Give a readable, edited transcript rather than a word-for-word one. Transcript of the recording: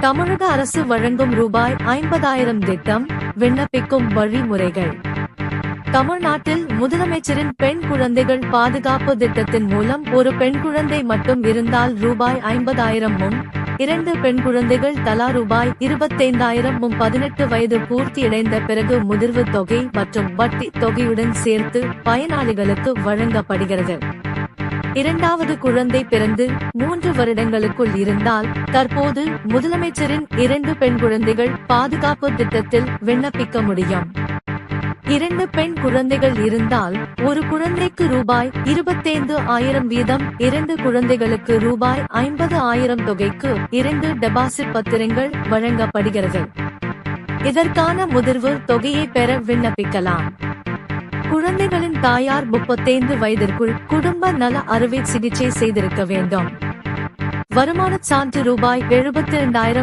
தமிழக அரசு வழங்கும் ரூபாய் 50,000 திட்டம், விண்ணப்பிக்கும் வழிமுறைகள். தமிழ்நாட்டில் முதலமைச்சரின் பெண் குழந்தைகள் பாதுகாப்பு திட்டத்தின் மூலம் ஒரு பெண் குழந்தை மட்டும் இருந்தால் ரூபாய் 50,000-மும், 2 பெண் குழந்தைகள் தலா ரூபாய் 25,000-மும் 18 வயது பூர்த்தியடைந்த பிறகு முதிர்வு தொகை மற்றும் வட்டி தொகையுடன் சேர்த்து பயனாளிகளுக்கு வழங்கப்படுகிறது. இரண்டாவது குழந்தை பிறந்து 3 வருடங்களுக்குள் இருந்தால் தற்போது முதலமைச்சரின் 2 பெண் குழந்தைகள் பாதுகாப்பு திட்டத்தில் விண்ணப்பிக்க முடியும். 2 பெண் குழந்தைகள் இருந்தால் ஒரு குழந்தைக்கு ரூபாய் 25,000 வீதம், 2 குழந்தைகளுக்கு ரூபாய் 50,000 தொகைக்கு 2 டெபாசிட் பத்திரங்கள் வழங்கப்படுகிறது. இதற்கான முதிர்வு தொகையை பெற விண்ணப்பிக்கலாம். குழந்தைகளின் தாயார் 35 வயதிற்குள் குடும்ப நல அறுவை சிகிச்சை செய்திருக்க வேண்டும். வருமானச் சான்று ரூபாய் 72,000